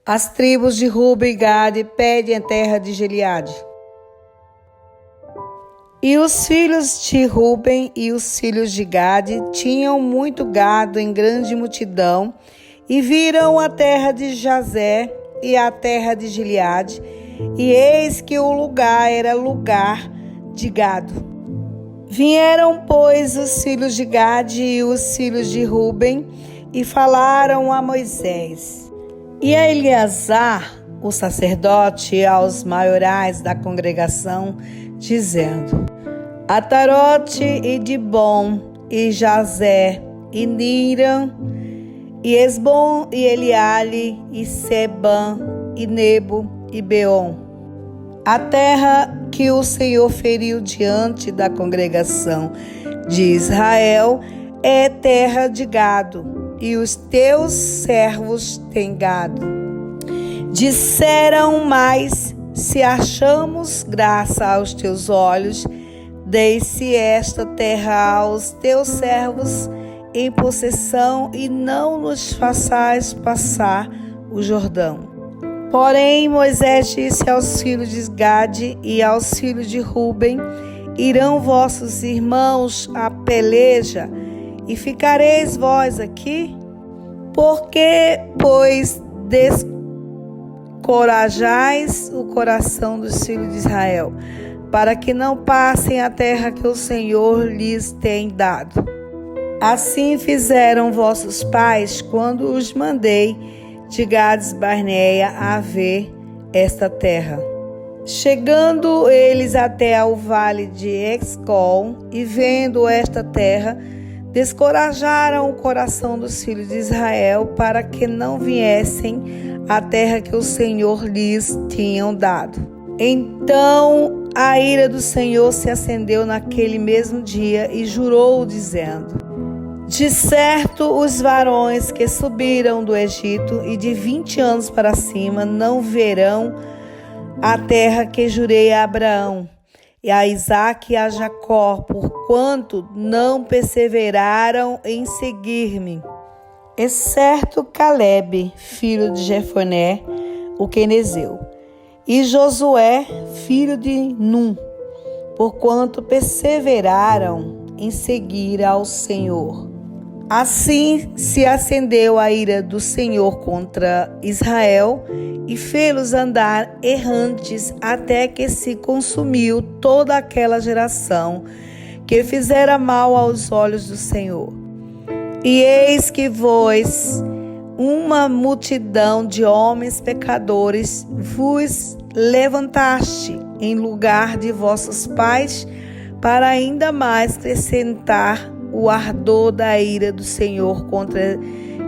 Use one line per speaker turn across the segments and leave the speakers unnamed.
As tribos de Ruben e Gade pedem a terra de Gileade. E os filhos de Ruben e os filhos de Gade tinham muito gado em grande multidão, e viram a terra de Jazer e a terra de Gileade, e eis que o lugar era lugar de gado. Vieram, pois, os filhos de Gade e os filhos de Ruben, e falaram a Moisés e a Eleazar, o sacerdote, e aos maiorais da congregação, dizendo: Atarote e Dibom, e Jazer, e Niram, e Esbom, e Eliale, e Sebam, e Nebo, e Beom. A terra que o Senhor feriu diante da congregação de Israel é terra de gado, e os teus servos têm gado. Disseram mais: se achamos graça aos teus olhos, dê-se esta terra aos teus servos em possessão, e não nos façais passar o Jordão. Porém, Moisés disse aos filhos de Gade e aos filhos de Ruben: irão vossos irmãos à peleja, e ficareis vós aqui? Porque, pois, descorajais o coração dos filhos de Israel, para que não passem a terra que o Senhor lhes tem dado. Assim fizeram vossos pais quando os mandei de Gades Barneia a ver esta terra. Chegando eles até ao vale de Escol, e vendo esta terra, descorajaram o coração dos filhos de Israel para que não viessem à terra que o Senhor lhes tinha dado. Então a ira do Senhor se acendeu naquele mesmo dia e jurou, dizendo: de certo, os varões que subiram do Egito e de 20 anos para cima não verão a terra que jurei a Abraão, e a Isaque e a Jacó, porquanto não perseveraram em seguir-me, exceto Calebe, filho de Jefoné, o quenezeu, e Josué, filho de Num, porquanto perseveraram em seguir ao Senhor. Assim se acendeu a ira do Senhor contra Israel e fê-los andar errantes até que se consumiu toda aquela geração que fizera mal aos olhos do Senhor. E eis que vós, uma multidão de homens pecadores, vos levantaste em lugar de vossos pais, para ainda mais acrescentar o ardor da ira do Senhor contra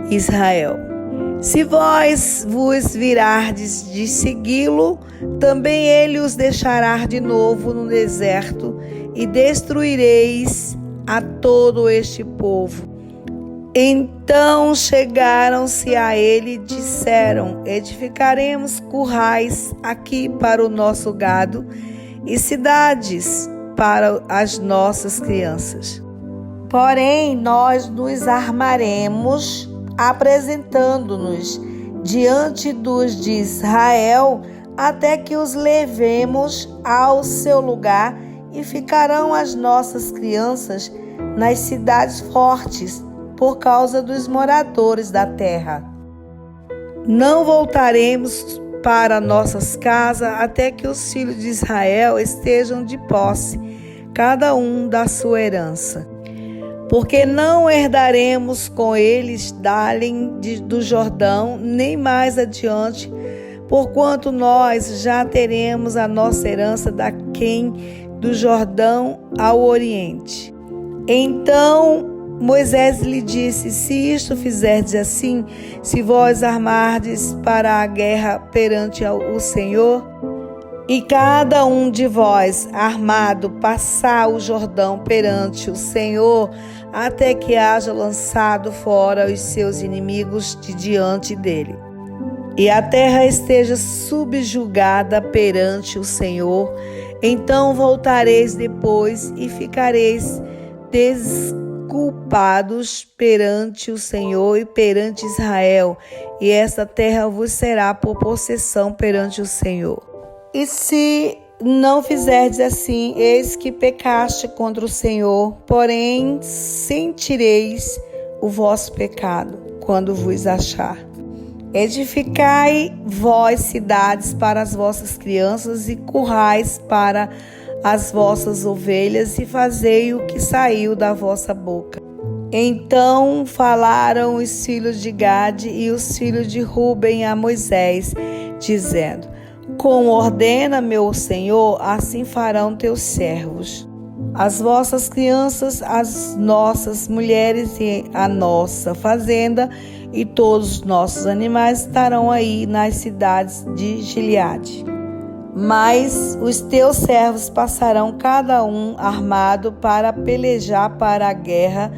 Israel. Se vós vos virardes de segui-lo, também ele os deixará de novo no deserto, e destruireis a todo este povo. Então chegaram-se a ele e disseram: edificaremos currais aqui para o nosso gado e cidades para as nossas crianças. Porém, nós nos armaremos, apresentando-nos diante dos de Israel, até que os levemos ao seu lugar, e ficarão as nossas crianças nas cidades fortes, por causa dos moradores da terra. Não voltaremos para nossas casas até que os filhos de Israel estejam de posse, cada um da sua herança. Porque não herdaremos com eles dalém do Jordão, nem mais adiante, porquanto nós já teremos a nossa herança daquém do Jordão ao Oriente. Então Moisés lhe disse: se isto fizerdes assim, se vós armardes para a guerra perante o Senhor, e cada um de vós armado passar o Jordão perante o Senhor, até que haja lançado fora os seus inimigos de diante dele, e a terra esteja subjugada perante o Senhor, então voltareis depois e ficareis culpados perante o Senhor e perante Israel, e esta terra vos será por possessão perante o Senhor. E se não fizerdes assim, eis que pecaste contra o Senhor, porém sentireis o vosso pecado quando vos achar. Edificai vós cidades para as vossas crianças e currais para as vossas ovelhas, e fazei o que saiu da vossa boca. Então falaram os filhos de Gade e os filhos de Ruben a Moisés, dizendo: Como ordena meu Senhor, assim farão teus servos. As vossas crianças, as nossas mulheres e a nossa fazenda e todos os nossos animais estarão aí nas cidades de Gileade. Mas os teus servos passarão cada um armado para pelejar para a guerra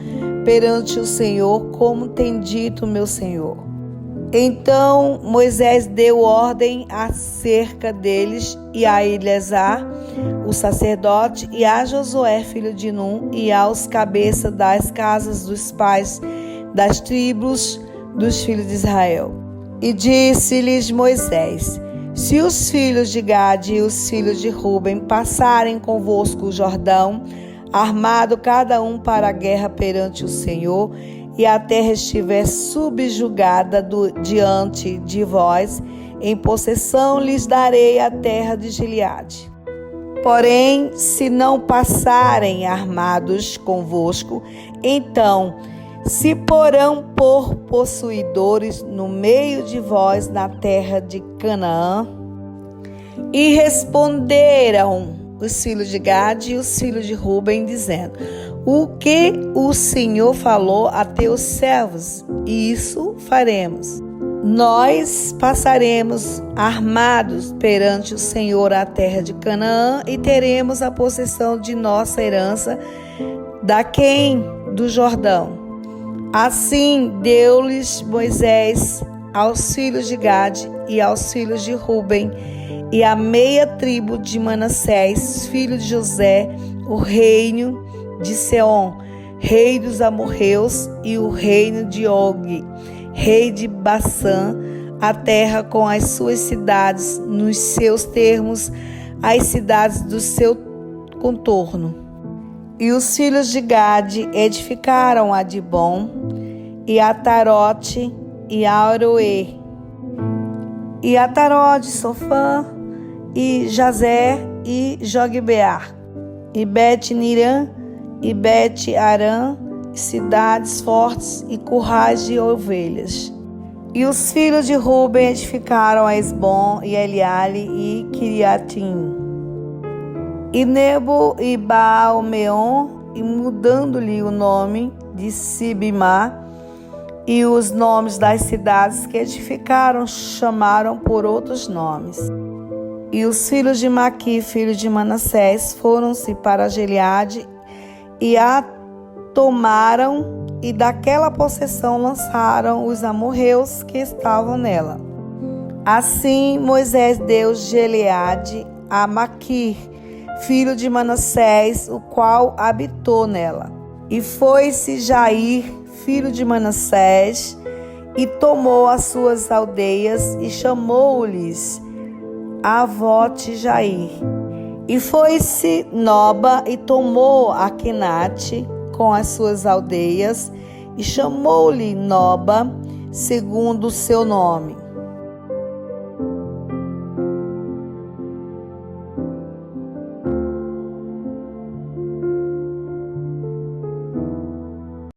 perante o Senhor, como tem dito meu Senhor. Então Moisés deu ordem acerca deles e a Eleazar, o sacerdote, e a Josué, filho de Num, e aos cabeças das casas dos pais das tribos dos filhos de Israel. E disse-lhes Moisés: Se os filhos de Gade e os filhos de Ruben passarem convosco o Jordão, armado cada um para a guerra perante o Senhor, e a terra estiver subjugada diante de vós, em possessão lhes darei a terra de Gileade. Porém, se não passarem armados convosco, então se porão por possuidores no meio de vós na terra de Canaã. E responderam os filhos de Gade e os filhos de Ruben, dizendo: O que o Senhor falou a teus servos, isso faremos. Nós passaremos armados perante o Senhor a terra de Canaã e teremos a possessão de nossa herança daquém do Jordão. Assim deu-lhes Moisés aos filhos de Gade e aos filhos de Ruben e a meia tribo de Manassés, filho de José, o reino de Seom, rei dos amorreus, e o reino de Og, rei de Bassã, a terra com as suas cidades, nos seus termos, as cidades do seu contorno. E os filhos de Gade edificaram a Dibon, e a Tarote, e a Aroê, e a Tarode, Sofã, e Jazer, e Jogbear, e Bet-Nirã, e Bet-Arã, cidades fortes e currais de ovelhas. E os filhos de Ruben edificaram a Esbom, e Eliale, e Kiriatim, e Nebo, e Baal-Meon, e mudando-lhe o nome de Sibimá, e os nomes das cidades que edificaram chamaram por outros nomes. E os filhos de Maqui, filho de Manassés, foram-se para Gileade e a tomaram, e daquela possessão lançaram os amorreus que estavam nela. Assim Moisés deu Gileade a Maqui, filho de Manassés, o qual habitou nela. E foi-se Jair, filho de Manassés, e tomou as suas aldeias e chamou-lhes Avote Jair. E foi-se Noba e tomou a Quenate com as suas aldeias e chamou-lhe Noba, segundo o seu nome.